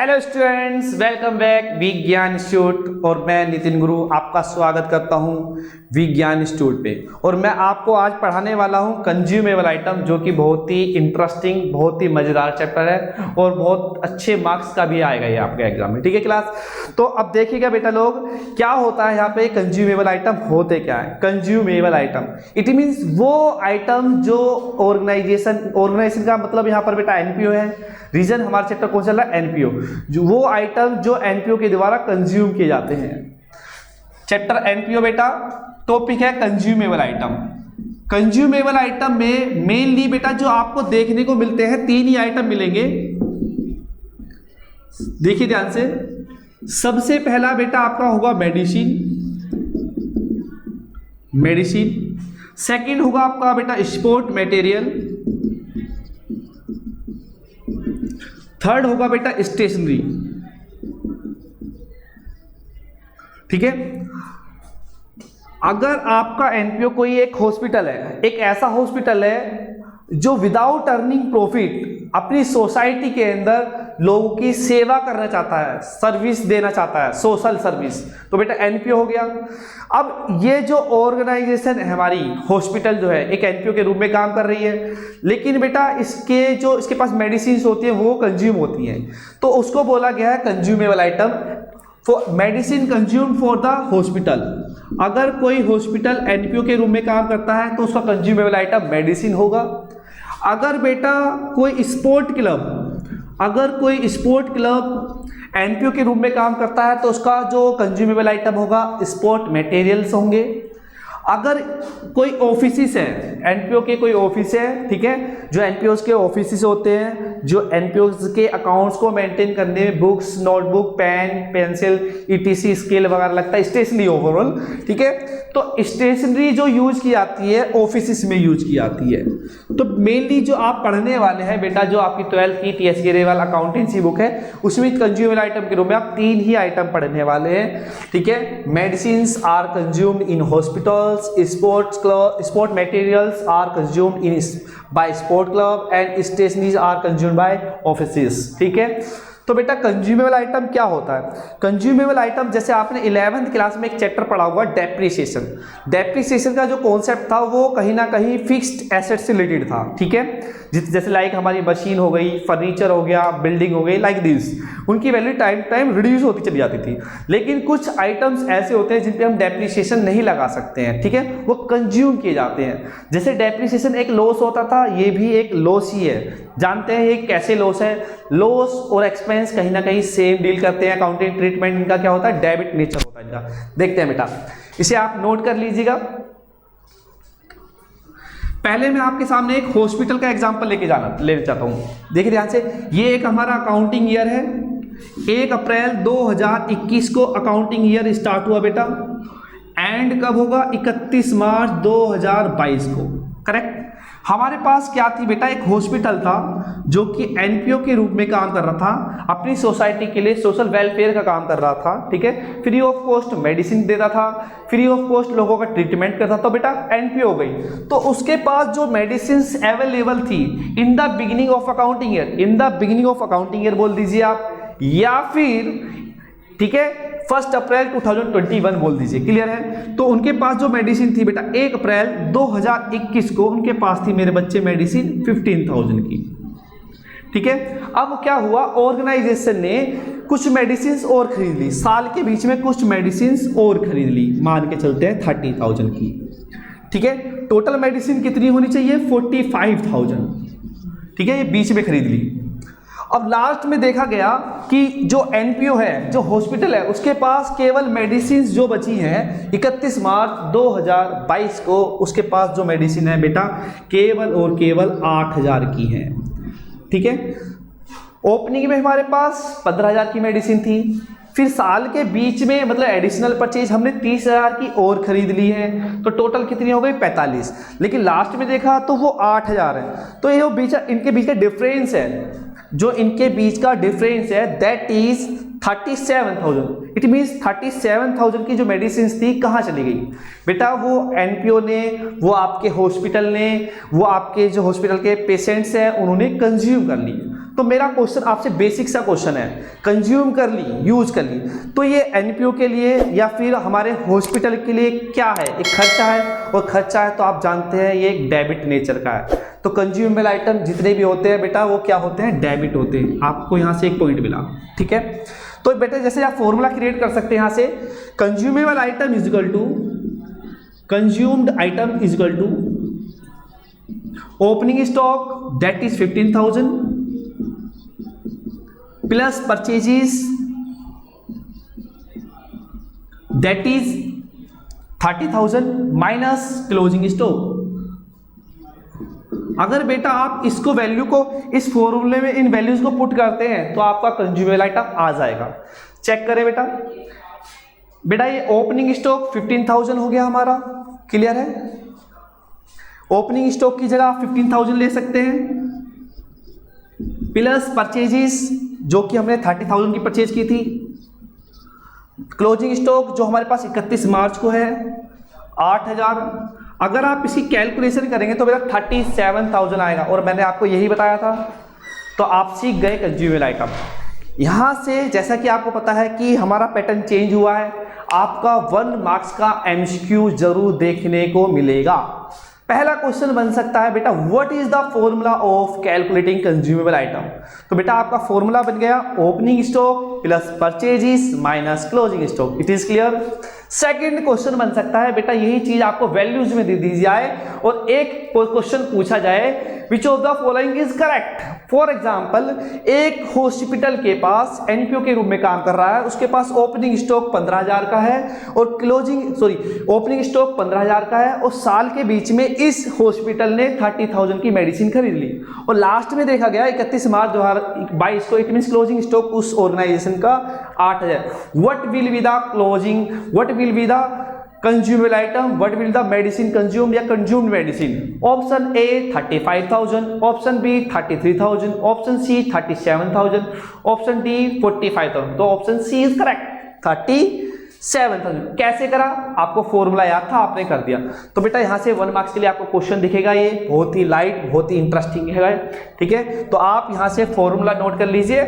Hello students, welcome back विज्ञान institute. और मैं नितिन गुरु आपका स्वागत करता हूं विज्ञान इंस्टीट्यूट पे। और मैं आपको आज पढ़ाने वाला हूं कंज्यूमेबल आइटम, जो कि बहुत ही इंटरेस्टिंग, बहुत ही मजेदार चैप्टर है और बहुत अच्छे मार्क्स का भी आएगा ये आपके एग्जाम में। ठीक है क्लास, तो अब देखिएगा बेटा लोग, क्या होता है यहाँ पे कंज्यूमेबल आइटम होते क्या है। कंज्यूमेबल आइटम इट मीन्स वो आइटम जो ऑर्गेनाइजेशन का मतलब यहाँ पर बेटा एनपीओ है। रीजन हमारा चैप्टर कौन चल रहा है, एनपीओ, जो वो आइटम जो एनपीओ के द्वारा कंज्यूम किए जाते हैं। चैप्टर एनपीओ बेटा, टॉपिक है कंज्यूमेबल आइटम। कंज्यूमेबल आइटम में मेनली बेटा जो आपको देखने को मिलते हैं तीन ही आइटम मिलेंगे। देखिए ध्यान से, सबसे पहला बेटा आपका होगा मेडिसिन। सेकंड होगा आपका बेटा स्पोर्ट मटेरियल। थर्ड होगा बेटा स्टेशनरी। ठीक है, अगर आपका एनपीओ कोई एक हॉस्पिटल है, एक ऐसा हॉस्पिटल है जो विदाउट अर्निंग प्रॉफिट अपनी सोसाइटी के अंदर लोगों की सेवा करना चाहता है, सर्विस देना चाहता है, सोशल सर्विस, तो बेटा एनपीओ हो गया। अब ये जो ऑर्गेनाइजेशन है हमारी, हॉस्पिटल जो है एक एनपीओ के रूप में काम कर रही है, लेकिन बेटा इसके पास मेडिसिन होती है वो कंज्यूम होती हैं, तो उसको बोला गया है consumable item. For medicine consume for the hospital. अगर कोई हॉस्पिटल एनपीओ के रूप में काम करता है तो उसका कंज्यूमेबल आइटम मेडिसिन होगा। अगर बेटा कोई स्पोर्ट क्लब एनपीओ के रूप में काम करता है तो उसका जो कंज्यूमेबल आइटम होगा स्पोर्ट मटेरियल्स होंगे। अगर कोई ऑफिसेस है, एनपीओ के कोई ऑफिस है, ठीक है, जो एनपीओ के ऑफिसेस होते हैं, जो एनपीओ के अकाउंट्स को मेंटेन करने में books, notebook, pen, pencil, ETC, scale वगैरह लगता है, स्टेशनरी ओवरऑल। ठीक है, तो स्टेशनरी जो यूज की जाती है ऑफिसेस में यूज की जाती है। तो मेनली जो आप पढ़ने वाले हैं बेटा, जो आपकी 12th की टीएस ग्रेवाल अकाउंटेंसी बुक है, उसमें कंज्यूमेबल आइटम के रूप में आप तीन ही आइटम पढ़ने वाले हैं। ठीक है, medicine are consumed in hospital, sport materials are consumed by sport club and stationeries are consumed by offices। ठीक है, तो बेटा कंज्यूमेबल आइटम क्या होता है। कंज्यूमेबल आइटम, जैसे आपने 11th क्लास में एक चैप्टर पढ़ा हुआ डेप्रिसिएशन का जो कॉन्सेप्ट था वो कहीं ना कहीं फिक्स्ड एसेट से रिलेटेड था। ठीक है, जैसे लाइक हमारी मशीन हो गई, फर्नीचर हो गया, बिल्डिंग हो गई, लाइक दिस, उनकी वैल्यू टाइम रिड्यूस होती चली जाती थी। लेकिन कुछ आइटम्स ऐसे होते हैं जिन पे हम डेप्रिसिएशन नहीं लगा सकते हैं। ठीक है, वो कंज्यूम किए जाते हैं। जैसे डेप्रिसिएशन एक लॉस होता था, ये भी एक लॉस ही है। जानते हैं ये कैसे लॉस है। लॉस और एक्सपेंस कहीं ना कहीं सेम डील करते हैं। अकाउंटिंग ट्रीटमेंट इनका क्या होता है, डेबिट नेचर होता है इनका। देखते हैं बेटा, इसे आप नोट कर लीजिएगा। पहले मैं आपके सामने एक हॉस्पिटल का एग्जांपल लेना चाहता हूं। देखिए ध्यान से, ये एक हमारा अकाउंटिंग ईयर है। 1 अप्रैल 2021 को अकाउंटिंग ईयर स्टार्ट हुआ बेटा, एंड कब होगा, 31 मार्च 2022 को। करेक्ट। हमारे पास क्या थी बेटा, एक हॉस्पिटल था जो कि एनपीओ के रूप में काम कर रहा था, अपनी सोसाइटी के लिए सोशल वेलफेयर का काम कर रहा था। ठीक है, फ्री ऑफ कॉस्ट मेडिसिन देता था, फ्री ऑफ कॉस्ट लोगों का ट्रीटमेंट करता था। तो बेटा एनपीओ हो गई, तो उसके पास जो मेडिसिन अवेलेबल थी in the beginning of accounting year, बोल दीजिए आप, या फिर ठीक है 1 अप्रैल 2021 बोल दीजिए। क्लियर है। तो उनके पास जो मेडिसिन थी बेटा 1 अप्रैल 2021 को उनके पास थी मेरे बच्चे मेडिसिन 15,000 की। ठीक है, अब क्या हुआ, ऑर्गेनाइजेशन ने कुछ मेडिसिन और खरीद ली, साल के बीच में कुछ मेडिसिन और खरीद ली, मान के चलते हैं 30,000 की। ठीक है, टोटल मेडिसिन कितनी होनी चाहिए, 45,000। ठीक है, ये बीच में खरीद ली। अब लास्ट में देखा गया कि जो एनपीओ है, जो हॉस्पिटल है, उसके पास केवल मेडिसिन जो बची हैं 31 मार्च 2022 को उसके पास जो मेडिसिन है बेटा केवल और केवल 8,000 की है। ठीक है, ओपनिंग में हमारे पास 15,000 की मेडिसिन थी, फिर साल के बीच में मतलब एडिशनल परचेज हमने 30,000 की और खरीद ली है, तो टोटल कितनी हो गई 45। लेकिन लास्ट में देखा तो वो 8,000 है। तो ये इनके बीच का डिफरेंस है, जो इनके बीच का डिफरेंस है दैट इज 37,000। इट मीन्स 37,000 की जो मेडिसिन थी कहाँ चली गई बेटा, वो एनपीओ ने, वो आपके हॉस्पिटल ने, वो आपके जो हॉस्पिटल के पेशेंट्स हैं उन्होंने कंज्यूम कर ली। तो मेरा क्वेश्चन आपसे बेसिक सा क्वेश्चन है, कंज्यूम कर ली, यूज कर ली, तो ये एनपीओ के लिए या फिर हमारे हॉस्पिटल के लिए क्या है, एक खर्चा है, और खर्चा है तो आप जानते हैं ये एक डेबिट नेचर का है। तो कंज्यूमेबल आइटम जितने भी होते हैं बेटा वो क्या होते हैं, डेबिट होते हैं। आपको यहाँ से एक पॉइंट मिला, ठीक है। तो बेटा जैसे आप फॉर्मूला क्रिएट कर सकते हैं यहाँ से, consumable item is equal to, consumed item is equal to opening stock that is 15,000 plus purchases that is 30,000 minus closing stock. अगर बेटा आप इसको वैल्यू को इस फॉर्मूले में इन वैल्यूज को पुट करते हैं तो आपका कंज्यूमेबल आइटम आ जाएगा। चेक करें बेटा, बेटा ये ओपनिंग स्टॉक 15,000 हो गया हमारा, क्लियर है। ओपनिंग स्टॉक की जगह आप 15,000 ले सकते हैं, प्लस परचेजेस जो कि हमने 30,000 की परचेज की थी, क्लोजिंग स्टॉक जो हमारे पास 31 मार्च को है 8,000। अगर आप इसकी कैलकुलेशन करेंगे तो बेटा 37,000 आएगा, और मैंने आपको यही बताया था। तो आप सीख गए कंज्यूमेबल आइटम। यहाँ से जैसा कि आपको पता है कि हमारा पैटर्न चेंज हुआ है, आपका 1 मार्क्स का एमसीक्यू जरूर देखने को मिलेगा। पहला क्वेश्चन बन सकता है बेटा what is the formula of calculating consumable item. तो बेटा आपका फॉर्मूला बन गया opening stock plus purchases minus closing stock. It is clear. Second question बन सकता है बेटा यही चीज आपको वैल्यूज में दे दी जाए और एक क्वेश्चन पूछा जाए which of the following is correct. For example एक हॉस्पिटल के पास एनपीओ के रूप में काम कर रहा है, उसके पास ओपनिंग स्टॉक 15,000 का है और ओपनिंग स्टॉक 15,000 का है, और साल के बीच में इस हॉस्पिटल ने 30,000 की मेडिसिन खरीद ली, और लास्ट में देखा गया 31 मार्च 2022 को, इट मीन क्लोजिंग स्टॉक उस ऑर्गेनाइजेशन का 8,000। What will be the closing, what will be the consumable item, what will the medicine consumed या consumed medicine. Option A 35,000, option B 33,000, option C 37,000, option D 45,000। तो option C is correct, 37,000। कैसे करा, आपको formula याद था, आपने कर दिया। तो बेटा यहाँ से 1 मार्क्स के लिए आपको क्वेश्चन दिखेगा, ये बहुत ही लाइट, बहुत ही इंटरेस्टिंग है, ठीक है। तो आप यहाँ से फॉर्मूला नोट कर लीजिए,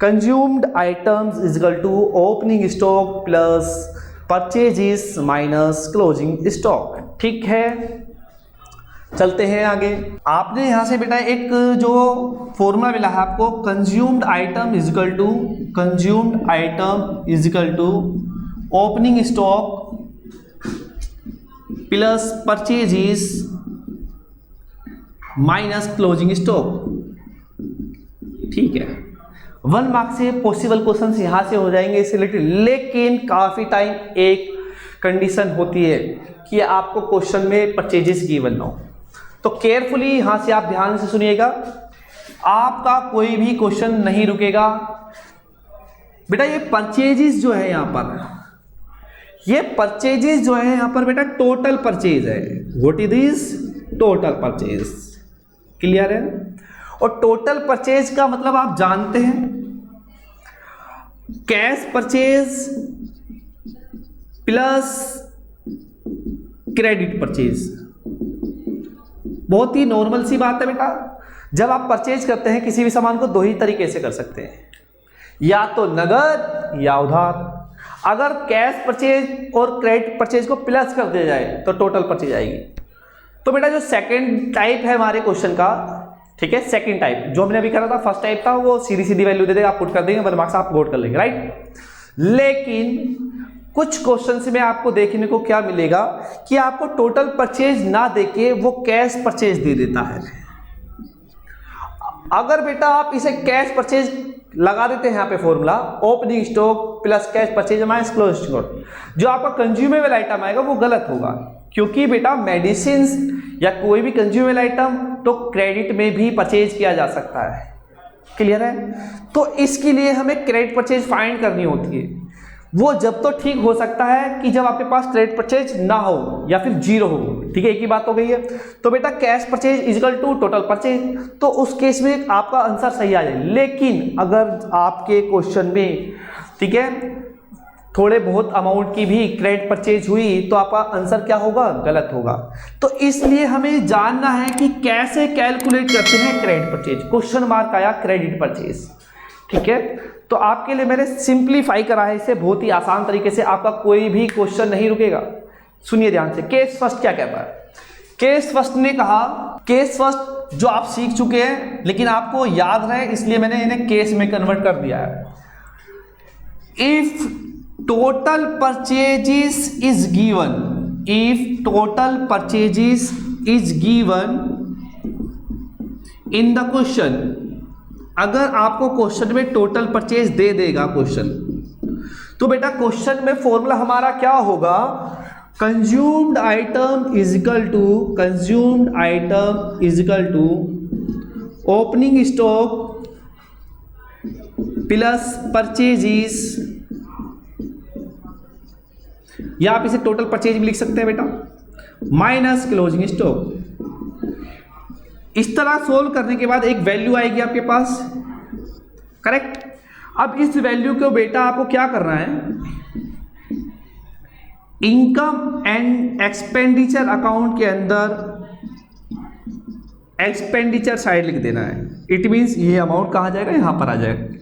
consumed items is equal to opening stock plus purchases minus closing stock, ठीक है। चलते हैं आगे। आपने यहां से बेटा एक जो फॉर्मूला मिला है आपको, consumed item is equal to opening stock plus purchases minus closing stock, ठीक है। 1 मार्क्स से पॉसिबल क्वेश्चंस यहां से हो जाएंगे इससे रिलेटेड, लेकिन काफी टाइम एक कंडीशन होती है कि आपको क्वेश्चन में परचेजेस गिवन ना हो। तो केयरफुली यहां से आप ध्यान से सुनिएगा, आपका कोई भी क्वेश्चन नहीं रुकेगा। बेटा ये परचेजेस जो है यहां पर, ये परचेजेस जो है यहां पर बेटा टोटल परचेज है। What is this, total purchase, clear है। और टोटल परचेज का मतलब आप जानते हैं, cash purchase plus credit purchase. बहुत ही नॉर्मल सी बात है बेटा, जब आप परचेज करते हैं किसी भी सामान को 2 ही तरीके से कर सकते हैं, या तो नगद या उधार। अगर कैश परचेज और क्रेडिट परचेज को प्लस कर दिया जाए तो टोटल परचेज आएगी। तो बेटा जो सेकंड टाइप है हमारे क्वेश्चन का, ठीक है, सेकंड टाइप जो हमने अभी करा था, फर्स्ट टाइप था वो सीधी सीधी वैल्यू दे देगा, आप पुट कर देंगे, 1 मार्क्स आप नोट कर लेंगे, राइट। लेकिन कुछ क्वेश्चन में आपको देखने को क्या मिलेगा कि आपको टोटल परचेज ना देके वो कैश परचेज दे देता है। अगर बेटा आप इसे कैश परचेज लगा देते हैं यहाँ पे formula, opening stock plus cash purchase minus closing stock, जो आपका कंज्यूमेबल आइटम आएगा वो गलत होगा, क्योंकि बेटा मेडिसिन या कोई भी कंज्यूमेबल आइटम तो क्रेडिट में भी परचेज किया जा सकता है, क्लियर है। तो इसके लिए हमें क्रेडिट परचेज फाइंड करनी होती है। वो जब तो ठीक हो सकता है कि जब आपके पास क्रेडिट परचेज ना हो या फिर 0 हो, ठीक है, एक ही बात हो गई है। तो बेटा cash purchase is equal to total purchase, तो उस केस में आपका आंसर सही आ जाए। लेकिन अगर आपके क्वेश्चन में, ठीक है, थोड़े बहुत अमाउंट की भी क्रेडिट परचेज हुई तो आपका आंसर क्या होगा, गलत होगा। तो इसलिए हमें जानना है कि कैसे कैलकुलेट करते हैं क्रेडिट परचेज। क्वेश्चन मार्क आया क्रेडिट परचेज, ठीक है। तो आपके लिए मैंने सिंप्लीफाई करा है इसे बहुत ही आसान तरीके से, आपका कोई भी क्वेश्चन नहीं रुकेगा। सुनिए ध्यान से, केस फर्स्ट क्या कहता है। केस फर्स्ट ने कहा, केस फर्स्ट जो आप सीख चुके हैं लेकिन आपको याद रहे इसलिए मैंने इन्हें केस में कन्वर्ट कर दिया है। If total purchases is given, if total purchases is given in the question, अगर आपको क्वेश्चन में टोटल परचेज दे देगा क्वेश्चन, तो बेटा क्वेश्चन में फॉर्मूला हमारा क्या होगा, consumed item is equal to, consumed item is equal to opening stock plus purchases, या आप इसे टोटल परचेज भी लिख सकते हैं बेटा, माइनस क्लोजिंग स्टॉक। इस तरह सोल्व करने के बाद एक वैल्यू आएगी आपके पास, करेक्ट। अब इस वैल्यू को बेटा आपको क्या करना है, इनकम एंड एक्सपेंडिचर अकाउंट के अंदर एक्सपेंडिचर साइड लिख देना है। इट मींस ये अमाउंट कहाँ जाएगा, यहां पर आ जाएगा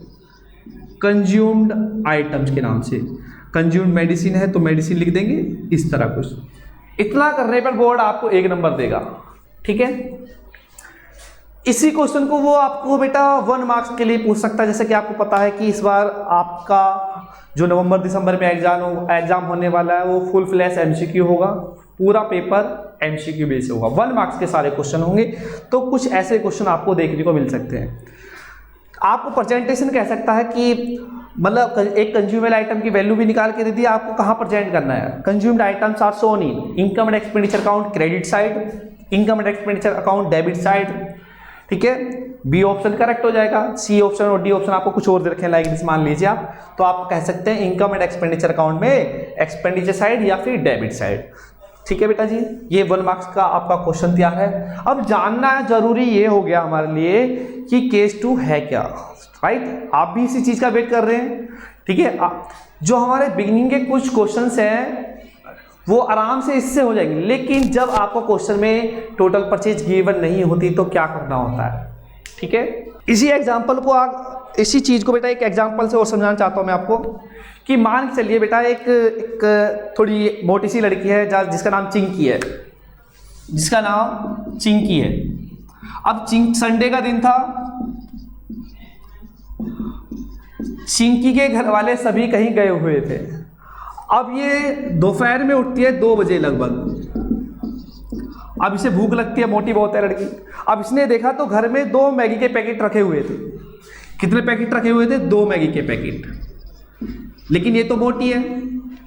कंज्यूम्ड आइटम्स के नाम से। कंज्यूम्ड मेडिसिन है तो मेडिसिन लिख देंगे, इस तरह कुछ। इतना करने पर बोर्ड आपको 1 नंबर देगा, ठीक है। इसी क्वेश्चन को वो आपको बेटा 1 मार्क्स के लिए पूछ सकता है। जैसे कि आपको पता है कि इस बार आपका जो नवंबर दिसंबर में एग्जाम होने वाला है वो फुल फ्लैश एमसीक्यू होगा, पूरा पेपर एमसीक्यू बेस होगा, 1 मार्क्स के सारे क्वेश्चन होंगे। तो कुछ ऐसे क्वेश्चन आपको देखने को मिल सकते हैं। आपको प्रेजेंटेशन कह सकता है कि मतलब एक कंज्यूमेबल आइटम की वैल्यू भी निकाल के दे दी, आपको कहाँ प्रेजेंट करना है। Consumed items are shown in income and expenditure account credit side, income and expenditure account debit side, ठीक है। बी ऑप्शन करेक्ट हो जाएगा। सी ऑप्शन और डी ऑप्शन आपको कुछ और दे रखे हैं, लाइक दिस मान लीजिए आप, तो आप कह सकते हैं इनकम एंड एक्सपेंडिचर अकाउंट में एक्सपेंडिचर साइड या फिर डेबिट साइड, ठीक है बेटा जी। ये 1 मार्क्स का आपका क्वेश्चन तैयार है। अब जानना जरूरी ये हो गया हमारे लिए कि केस 2 है क्या, राइट। आप भी इसी चीज का वेट कर रहे हैं, ठीक है। जो हमारे बिगिनिंग के कुछ क्वेश्चंस हैं वो आराम से इससे हो जाएंगे, लेकिन जब आपको क्वेश्चन में टोटल परचेज गिवन नहीं होती तो क्या करना होता है, ठीक है। इसी एग्जांपल को इसी चीज को बेटा एक एग्जांपल से और समझाना चाहता हूं मैं आपको कि मान के चलिए बेटा एक थोड़ी मोटी सी लड़की है जिसका नाम चिंकी है, जिसका नाम चिंकी है। अब संडे का दिन था, चिंकी के घर वाले सभी कहीं गए हुए थे। अब ये दोपहर में उठती है 2 बजे लगभग। अब इसे भूख लगती है, मोटी बहुत है लड़की। अब इसने देखा तो घर में 2 मैगी के पैकेट रखे हुए थे। कितने पैकेट रखे हुए थे, 2 मैगी के पैकेट। लेकिन ये तो मोटी है,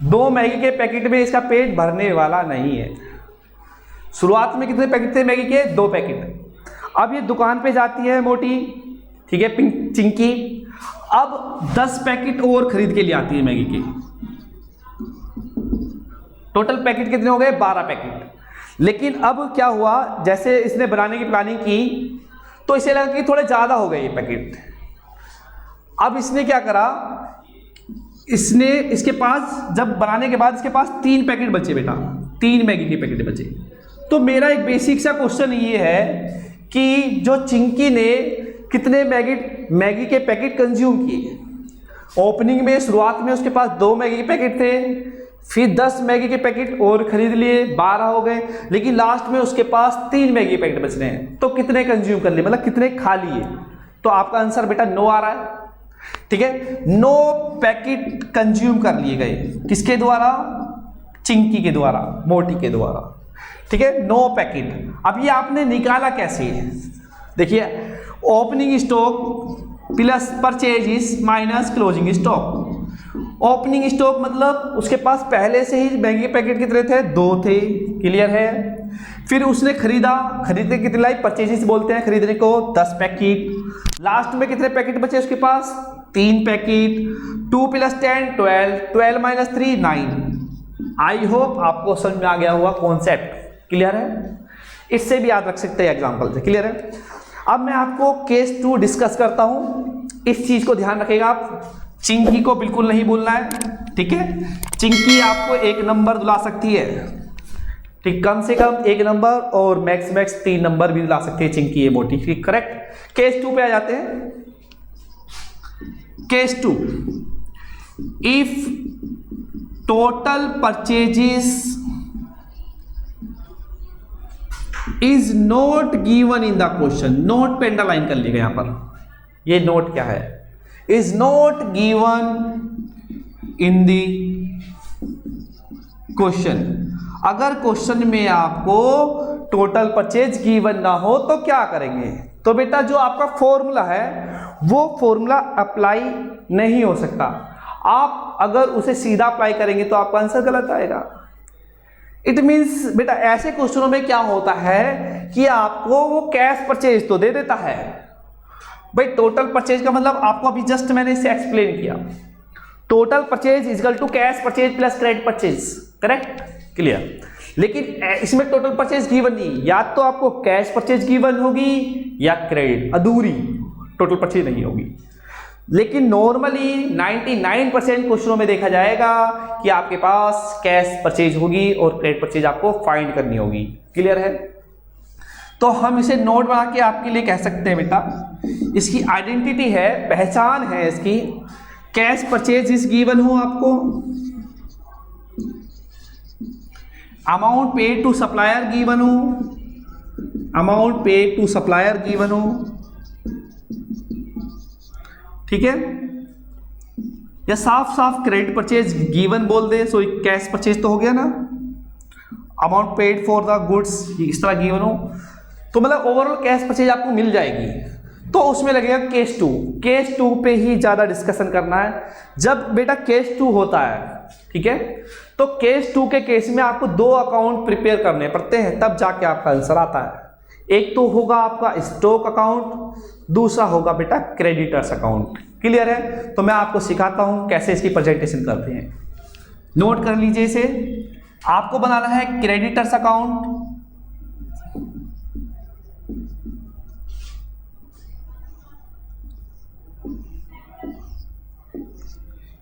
2 मैगी के पैकेट में इसका पेट भरने वाला नहीं है। शुरुआत में कितने पैकेट थे मैगी के, 2 पैकेट। अब ये दुकान पे जाती है मोटी, ठीक है, चिंकी। अब 10 पैकेट और खरीद के ले आती है मैगी के। टोटल पैकेट कितने हो गए, 12 पैकेट। लेकिन अब क्या हुआ, जैसे इसने बनाने की प्लानिंग की तो इसे लगा कि थोड़े ज्यादा हो गए ये पैकेट। अब इसने क्या करा, इसने इसके पास जब बनाने के बाद इसके पास 3 पैकेट बचे बेटा, 3 मैगी के पैकेट बचे। तो मेरा एक बेसिक सा क्वेश्चन ये है कि जो चिंकी ने कितने मैगी के पैकेट कंज्यूम किए। ओपनिंग में शुरुआत में उसके पास 2 मैगी के पैकेट थे, फिर 10 मैगी के पैकेट और खरीद लिए, 12 हो गए। लेकिन लास्ट में उसके पास 3 मैगी के पैकेट बच रहे हैं, तो कितने कंज्यूम कर लिए, मतलब कितने खा लिए। तो आपका आंसर बेटा 9 आ रहा है, ठीक है। 9 पैकेट कंज्यूम कर लिए गए, किसके द्वारा, चिंकी के द्वारा, मोटी के द्वारा, ठीक है, 9 पैकेट। अब ये आपने निकाला कैसे, देखिए, opening stock plus purchases minus closing stock. Opening stock मतलब उसके पास पहले से ही मैगी के पैकेट कितने थे, 2 थे, क्लियर है। फिर उसने खरीदने कितने लाई, परचेजेस बोलते हैं खरीदने को, 10 पैकेट। लास्ट में कितने पैकेट बचे उसके पास, 3 पैकेट। 2 + 10 12, 12 - 3 9। आई होप आपको समझ में आ गया होगा कॉन्सेप्ट, क्लियर है। इससे भी याद रख सकते हैं एग्जाम्पल से, क्लियर है। अब मैं आपको केस 2 डिस्कस करता हूं। इस चीज को ध्यान रखिएगा आप, चिंकी को बिल्कुल नहीं भूलना है। ठीक है, चिंकी आपको 1 नंबर दिला सकती है, ठीक, कम से कम 1 नंबर और मैक्स 3 नंबर भी दिला सकती है चिंकी ये मोटी, ठीक, करेक्ट। केस 2 पे आ जाते हैं। Case 2, if total purchases is not given in the question, note पे अंडरलाइन कर लीजिएगा यहां पर, ये नोट क्या है, is not given in the question. अगर क्वेश्चन में आपको टोटल परचेज गिवन ना हो तो क्या करेंगे, तो बेटा जो आपका फॉर्मूला है वो फॉर्मूला अप्लाई नहीं हो सकता। आप अगर उसे सीधा अप्लाई करेंगे तो आपका आंसर गलत आएगा। इट मीन्स बेटा ऐसे क्वेश्चनों में क्या होता है कि आपको वो कैश परचेज तो दे देता है, भाई टोटल परचेज का मतलब आपको अभी जस्ट मैंने इसे एक्सप्लेन किया, total purchase is equal to cash purchase plus credit purchase, correct, clear. लेकिन इसमें टोटल परचेज गिवन नहीं, या तो आपको कैश परचेज गिवन होगी या क्रेडिट, अधूरी टोटल परचेज नहीं होगी। लेकिन नॉर्मली 99% क्वेश्चनों में देखा जाएगा कि आपके पास कैश परचेज होगी और क्रेडिट परचेज आपको फाइंड करनी होगी, क्लियर है। तो हम इसे नोट बना के आपके लिए कह सकते हैं बेटा, इसकी आइडेंटिटी है, पहचान है इसकी, कैश परचेज इज गिवन हो आपको, amount paid to supplier given हो, amount paid to supplier given हो, ठीक है, या साफ साफ क्रेडिट परचेज गिवन बोल दे, सो कैश परचेज तो हो गया ना, amount paid for the goods इस तरह गिवन हो, तो मतलब ओवरऑल कैश परचेज आपको मिल जाएगी। तो उसमें लगेगा केस 2, केस 2 पे ही ज्यादा डिस्कशन करना है। जब बेटा केस 2 होता है, ठीक है, तो केस 2 के केस में आपको 2 अकाउंट प्रिपेयर करने पड़ते हैं, तब जाके आपका आंसर आता है। एक तो होगा आपका स्टॉक अकाउंट, दूसरा होगा बेटा क्रेडिटर्स अकाउंट, क्लियर है। तो मैं आपको सिखाता हूं कैसे इसकी प्रेजेंटेशन करते हैं, नोट कर लीजिए इसे। आपको बनाना है क्रेडिटर्स अकाउंट,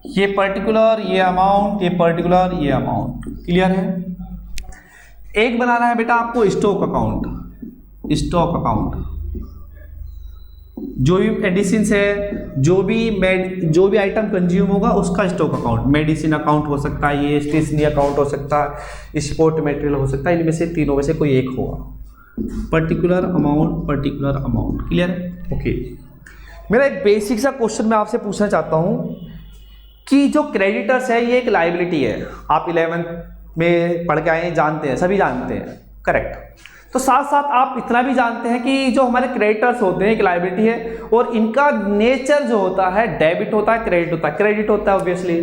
ये पर्टिकुलर, ये अमाउंट, ये पर्टिकुलर, ये अमाउंट, क्लियर है। एक बनाना है बेटा आपको स्टॉक अकाउंट, स्टॉक अकाउंट, जो भी मेडिसिन है, जो भी आइटम कंज्यूम होगा उसका स्टॉक अकाउंट, मेडिसिन अकाउंट हो सकता है, ये स्टेशनरी अकाउंट हो सकता है, स्पोर्ट मटेरियल हो सकता है, इनमें से तीनों में से कोई एक होगा। पर्टिकुलर अमाउंट, क्लियर है, ओके। मेरा एक बेसिक सा क्वेश्चन मैं आपसे पूछना चाहता हूं कि जो क्रेडिटर्स है ये एक लायबिलिटी है, आप 11th में पढ़ के आए, जानते हैं, सभी जानते हैं, करेक्ट। तो साथ साथ आप इतना भी जानते हैं कि जो हमारे क्रेडिटर्स होते हैं एक लायबिलिटी है, और इनका नेचर जो होता है डेबिट होता है, क्रेडिट होता है ऑब्वियसली।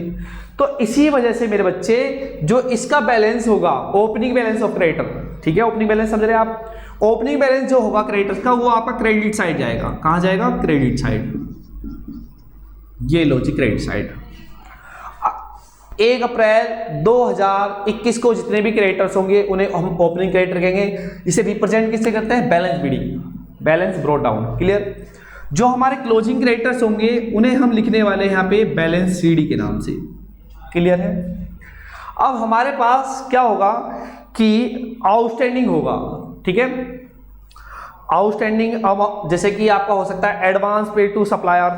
तो इसी वजह से मेरे बच्चे जो इसका बैलेंस होगा, ओपनिंग बैलेंस ऑफ क्रेडिटर, ठीक है, ओपनिंग बैलेंस समझ रहे हैं आप, ओपनिंग बैलेंस जो होगा क्रेडिटर्स का वो आपका क्रेडिट साइड जाएगा। कहां जाएगा? क्रेडिट साइड, ये लो जी क्रेडिट साइड। 1 अप्रैल 2021 को जितने भी क्रेडिटर्स होंगे उन्हें हम ओपनिंग क्रेडिटर कहेंगे। इसे रिप्रेजेंट किससे करते हैं? Balance BD, balance brought down, clear. जो हमारे क्लोजिंग क्रेडिटर्स होंगे उन्हें हम लिखने वाले हैं यहाँ पे बैलेंस सीडी के नाम से, क्लियर है। अब हमारे पास क्या होगा कि आउटस्टैंडिंग होगा, ठीक है, आउटस्टैंडिंग। अब जैसे कि आपका हो सकता है एडवांस पे टू सप्लायर,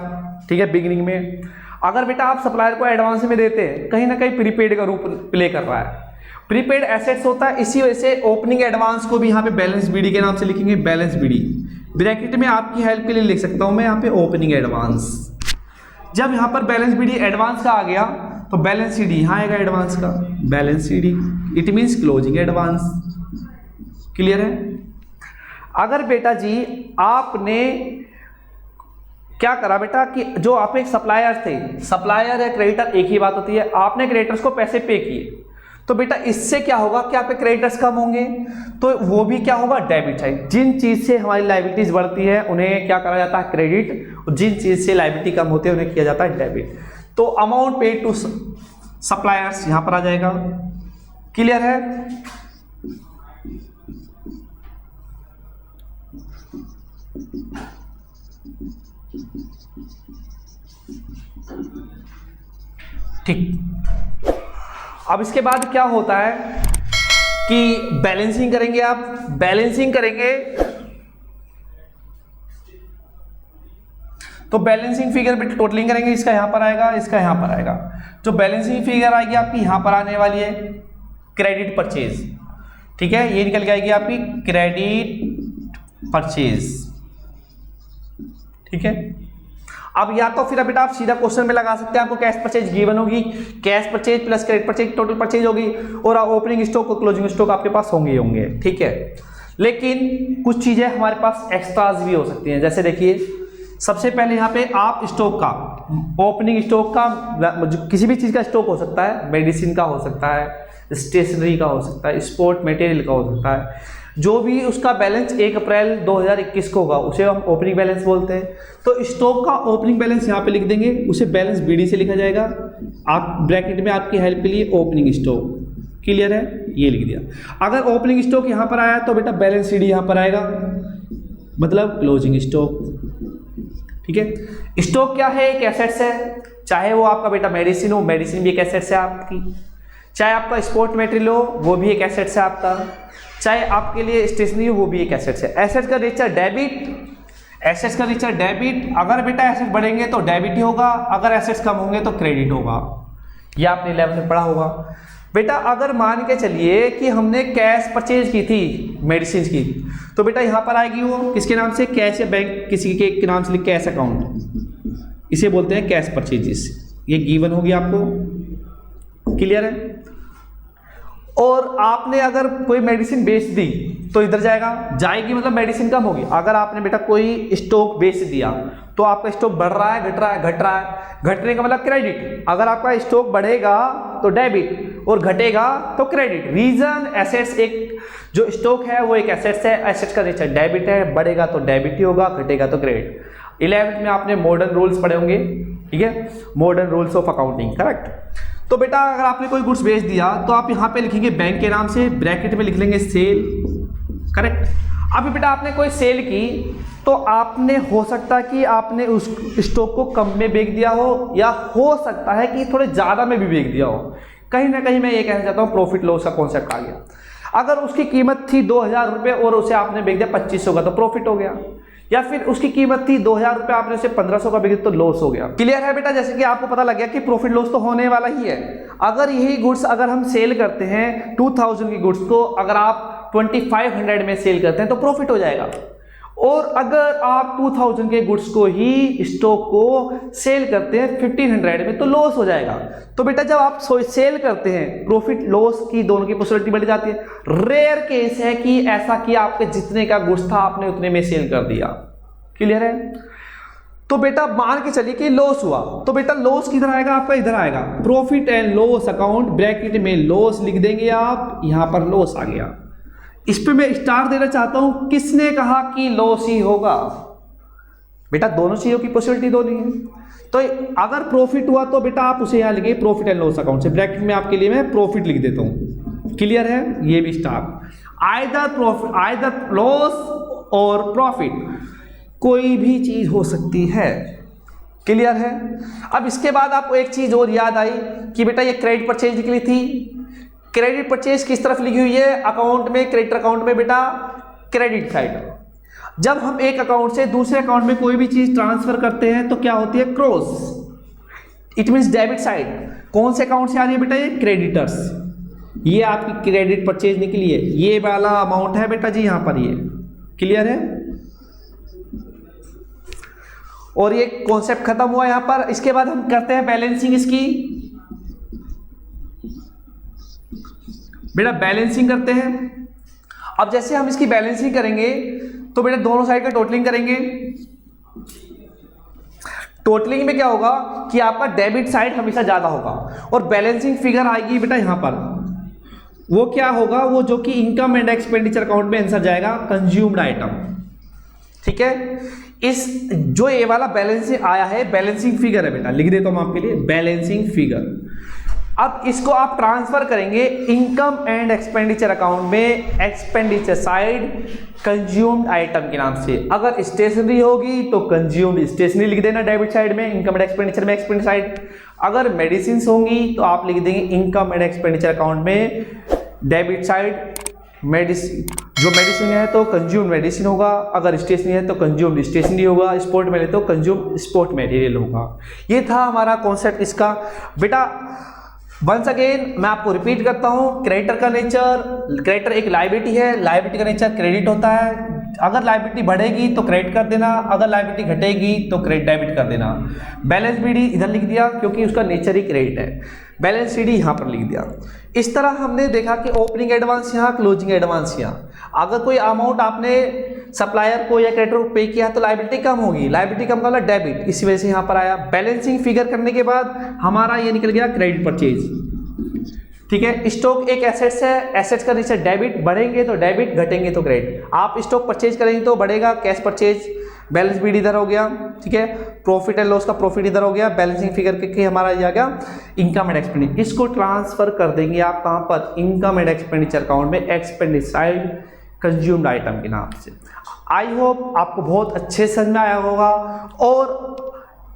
ठीक है, बिगिनिंग में अगर बेटा आप सप्लायर को एडवांस में देते हैं, कहीं ना कहीं प्रीपेड का रूप प्ले कर रहा है, प्रीपेड एसेट्स होता है, इसी वजह से ओपनिंग एडवांस को भी यहाँ पे बैलेंस बीडी के नाम से लिखेंगे, बैलेंस बीडी। ब्रैकेट में आपकी हेल्प के लिए लिख सकता हूं मैं यहाँ पे ओपनिंग एडवांस। जब यहाँ पर बैलेंस बीडी एडवांस का आ गया तो बैलेंस सीडी यहाँ आएगा एडवांस का, balance CD, it means closing advance, clear है। अगर बेटा जी आपने क्या करा बेटा कि जो आप एक सप्लायर थे, सप्लायर या क्रेडिटर एक ही बात होती है, आपने क्रेडिटर्स को पैसे पे किए, तो बेटा इससे क्या होगा कि आपके क्रेडिटर्स कम होंगे, तो वो भी क्या होगा? Debit side. जिन चीज से हमारी लायबिलिटीज बढ़ती है उन्हें क्या करा जाता है? क्रेडिट, और जिन चीज से लायबिलिटी कम होती है उन्हें किया जाता है डेबिट। तो अमाउंट पेड टू सप्लायर्स यहां पर आ जाएगा, क्लियर है। ठीक। अब इसके बाद क्या होता है कि बैलेंसिंग करेंगे, आप बैलेंसिंग करेंगे तो बैलेंसिंग फिगर भी टोटलिंग करेंगे, इसका यहां पर आएगा, इसका यहां पर आएगा। जो बैलेंसिंग फिगर आएगी आपकी यहां पर आने वाली है क्रेडिट परचेज, ठीक है, ये निकल के आएगी आपकी क्रेडिट परचेज, ठीक है। अब या तो फिर बेटा आप सीधा क्वेश्चन में लगा सकते हैं, आपको कैश परचेज गिवन होगी, cash purchase plus credit purchase total purchase होगी, और ओपनिंग स्टॉक और क्लोजिंग स्टॉक आपके पास होंगे होंगे, ठीक है। लेकिन कुछ चीजें हमारे पास एक्स्ट्राज भी हो सकती हैं, जैसे देखिए सबसे पहले यहाँ पे आप स्टॉक का, ओपनिंग स्टॉक का, किसी भी चीज का स्टॉक हो सकता है, मेडिसिन का हो सकता है, स्टेशनरी का हो सकता है, स्पोर्ट मटेरियल का हो सकता है, जो भी उसका बैलेंस 1 अप्रैल 2021 को होगा उसे हम ओपनिंग बैलेंस बोलते हैं। तो स्टॉक का ओपनिंग बैलेंस यहाँ पे लिख देंगे, उसे बैलेंस बीडी से लिखा जाएगा, आप ब्रैकेट में आपकी हेल्प के लिए ओपनिंग स्टॉक, क्लियर है, ये लिख दिया। अगर ओपनिंग स्टॉक यहाँ पर आया तो बेटा बैलेंस सीडी यहाँ पर आएगा, मतलब क्लोजिंग स्टॉक, ठीक है। स्टॉक क्या है, एक एसेट्स है, चाहे वो आपका बेटा मेडिसिन हो, मेडिसिन भी एक एसेट्स है आपकी, चाहे आपका स्पोर्ट मटेरियल हो वो भी एक एसेट्स है आपका, चाहे आपके लिए स्टेशनरी हो वो भी एक एसेट्स है। एसेट्स का नेचर डेबिट, एसेट्स का नेचर डेबिट, अगर बेटा एसेट्स बढ़ेंगे तो डेबिट ही होगा, अगर एसेट्स कम होंगे तो क्रेडिट होगा, यह आपने 11th में पढ़ा होगा। बेटा अगर मान के चलिए कि हमने कैश परचेज की थी मेडिसिन की, तो बेटा यहाँ पर आएगी वो किसके नाम से, कैश या बैंक किसी के नाम से लिख, कैश अकाउंट, इसे बोलते हैं कैश परचेजेस, ये गिवन होगी आपको, क्लियर है। और आपने अगर कोई मेडिसिन बेच दी तो इधर जाएगा, जाएगी मतलब मेडिसिन कम होगी। अगर आपने बेटा कोई स्टॉक बेच दिया तो आपका स्टॉक बढ़ रहा है, घट रहा है, घट रहा है, घटने का मतलब क्रेडिट। अगर आपका स्टॉक बढ़ेगा तो डेबिट और घटेगा तो क्रेडिट। रीजन एसेट्स, एक जो स्टॉक है वो एक एसेट्स है, एसेट्स का नेचर डेबिट है, बढ़ेगा तो डेबिट ही होगा, घटेगा तो क्रेडिट। 11th में आपने मॉडर्न रूल्स पढ़े होंगे, ठीक है, modern rules of accounting, correct. तो बेटा अगर आपने कोई गुड्स बेच दिया तो आप यहाँ पे लिखेंगे बैंक के नाम से, ब्रैकेट में लिख लेंगे सेल, करेक्ट। अभी बेटा आपने कोई सेल की तो आपने, हो सकता है कि आपने उस स्टॉक को कम में बेच दिया हो, या हो सकता है कि थोड़े ज़्यादा में भी बेच दिया हो। कहीं ना कहीं मैं ये कहना चाहता हूँ प्रॉफिट लॉस का कॉन्सेप्ट आ गया। अगर उसकी कीमत थी 2000 रुपये और उसे आपने बेच दिया 2500 का तो प्रॉफिट हो गया, या फिर उसकी कीमत थी 2000 रुपये, आपने उसे 1500 का बेच तो लॉस हो गया। क्लियर है बेटा, जैसे कि आपको पता लग गया कि प्रॉफिट लॉस तो होने वाला ही है। अगर यही गुड्स अगर हम सेल करते हैं 2000 की गुड्स को, अगर आप 2500 में सेल करते हैं तो प्रॉफिट हो जाएगा, और अगर आप 2000 के गुड्स को ही स्टॉक को सेल करते हैं 1500 में तो लॉस हो जाएगा। तो बेटा जब आप सेल करते हैं प्रॉफिट लॉस की दोनों की पॉसिबिलिटी बढ़ जाती है। रेयर केस है कि ऐसा कि आपके जितने का गुड्स था आपने उतने में सेल कर दिया, क्लियर है। तो बेटा मान के चलिए कि लॉस हुआ, तो बेटा लॉस किधर आएगा आपका, इधर आएगा, profit and loss account, bracket में लॉस लिख देंगे आप, यहां पर लॉस आ गया। इस पे मैं स्टार देना चाहता हूं, किसने कहा कि लॉस ही होगा, बेटा दोनों चीजों की पॉसिबिलिटी दोनों है। तो अगर प्रॉफिट हुआ तो बेटा आप उसे यहां लिखिए प्रॉफिट एंड लॉस अकाउंट से, ब्रैकेट में आपके लिए मैं प्रॉफिट लिख देता हूं, क्लियर है, ये भी star. Either profit, either loss और प्रॉफिट, कोई भी चीज हो सकती है, क्लियर है। अब इसके बाद आपको एक चीज और याद आई कि बेटा ये क्रेडिट परचेज निकली थी, क्रेडिट परचेज किस तरफ लिखी हुई है अकाउंट में, क्रेडिट अकाउंट में बेटा क्रेडिट साइड। जब हम एक अकाउंट से दूसरे अकाउंट में कोई भी चीज ट्रांसफर करते हैं तो क्या होती है, cross, it means debit side. कौन से अकाउंट से आ रही है बेटा, ये क्रेडिटर्स, ये आपकी क्रेडिट परचेज निकली है, ये वाला अमाउंट है बेटा जी यहां पर, ये क्लियर है। और ये कॉन्सेप्ट खत्म हुआ यहां पर। इसके बाद हम करते हैं बैलेंसिंग इसकी, बेटा बैलेंसिंग करते हैं। अब जैसे हम इसकी बैलेंसिंग करेंगे तो बेटा दोनों साइड का टोटलिंग करेंगे। टोटलिंग में क्या होगा कि आपका डेबिट साइड हमेशा ज्यादा होगा, और बैलेंसिंग फिगर आएगी बेटा यहां पर, वो क्या होगा, वो जो कि इनकम एंड एक्सपेंडिचर अकाउंट में आंसर जाएगा कंज्यूम्ड आइटम, ठीक है। इस जो ये वाला बैलेंसिंग आया है, बैलेंसिंग फिगर है बेटा, लिख देता हूं आपके लिए बैलेंसिंग फिगर। अब इसको आप ट्रांसफर करेंगे इनकम एंड एक्सपेंडिचर अकाउंट में, एक्सपेंडिचर साइड कंज्यूम्ड आइटम के नाम से। अगर स्टेशनरी होगी तो कंज्यूम्ड स्टेशनरी लिख देना डेबिट साइड में, इनकम एंड एक्सपेंडिचर में एक्सपेंडिचर साइड। अगर मेडिसिन होंगी तो आप लिख देंगे इनकम एंड एक्सपेंडिचर अकाउंट में डेबिट साइड मेडिसिन। जो मेडिसिन है तो कंज्यूम्ड मेडिसिन होगा, अगर स्टेशनरी है तो कंज्यूम्ड स्टेशनरी होगा, स्पोर्ट में तो कंज्यूम्ड स्पोर्ट मटेरियल होगा। ये था हमारा कॉन्सेप्ट इसका। बेटा वंस अगेन मैं आपको रिपीट करता हूँ, क्रेडिटर का नेचर, क्रेडिटर एक लायबिलिटी है, लायबिलिटी का नेचर क्रेडिट होता है। अगर लायबिलिटी बढ़ेगी तो क्रेडिट कर देना, अगर लायबिलिटी घटेगी तो क्रेडिट डेबिट कर देना। बैलेंस बीडी इधर लिख दिया क्योंकि उसका नेचर ही क्रेडिट है, बैलेंस सीडी यहाँ पर लिख दिया। इस तरह हमने देखा कि ओपनिंग एडवांस यहाँ, क्लोजिंग एडवांस यहाँ। अगर कोई अमाउंट आपने सप्लायर को या क्रेडिटर को पे किया तो लायबिलिटी कम होगी, लायबिलिटी कम का मतलब डेबिट, इसी वजह से यहाँ पर आया। बैलेंसिंग फिगर करने के बाद हमारा ये निकल गया क्रेडिट परचेज, ठीक है। स्टॉक एक एसेट्स है, एसेट्स का नेचर डेबिट, बढ़ेंगे तो डेबिट, घटेंगे तो क्रेडिट। आप स्टॉक परचेज करेंगे तो बढ़ेगा कैश परचेज, बैलेंस बीड इधर हो गया, ठीक है। प्रॉफिट एंड लॉस का प्रॉफिट इधर हो गया, बैलेंसिंग फिगर के हमारा ये आ गया इनकम एंड एक्सपेंडिचर। इसको ट्रांसफर कर देंगे आप कहाँ पर, इनकम एंड एक्सपेंडिचर अकाउंट में, एक्सपेंडिचर साइड कंज्यूम्ड आइटम के नाम से। आई होप आपको बहुत अच्छे समझ में आया होगा। और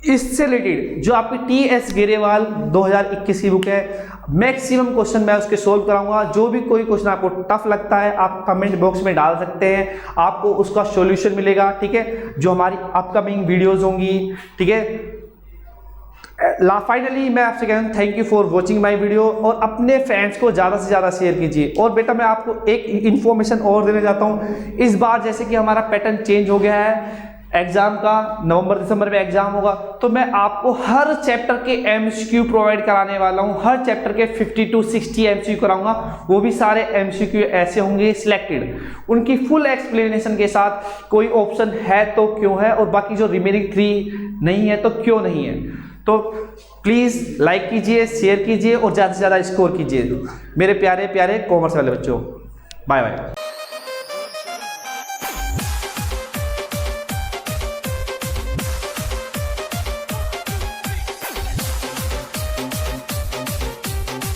इससे रिलेटेड जो आपकी टी.एस. गेरेवाल 2021 की बुक है, मैक्सिमम क्वेश्चन मैं उसके सोल्व कराऊंगा। जो भी कोई क्वेश्चन आपको टफ लगता है आप कमेंट बॉक्स में डाल सकते हैं, आपको उसका सॉल्यूशन मिलेगा, ठीक है, जो हमारी अपकमिंग वीडियोस होंगी, ठीक है। फाइनली मैं आपसे कहूँ thank you for watching my video, और अपने फ्रेंड्स को ज़्यादा से ज़्यादा शेयर कीजिए। और बेटा मैं आपको एक इन्फॉर्मेशन और देने जाता हूँ, इस बार जैसे कि हमारा पैटर्न चेंज हो गया है एग्जाम का, नवंबर दिसंबर में एग्जाम होगा, तो मैं आपको हर चैप्टर के एमसीक्यू प्रोवाइड कराने वाला हूं। हर चैप्टर के 50 to 60 एमसीक्यू कराऊंगा, वो भी सारे एमसीक्यू ऐसे होंगे सिलेक्टेड, उनकी फुल एक्सप्लेनेशन के साथ, कोई ऑप्शन है तो क्यों है, और बाकी जो रिमेनिंग 3 नहीं है तो क्यों नहीं है। तो प्लीज़ लाइक कीजिए, शेयर कीजिए और ज़्यादा से ज़्यादा स्कोर कीजिए मेरे प्यारे प्यारे कॉमर्स वाले बच्चों। Bye bye.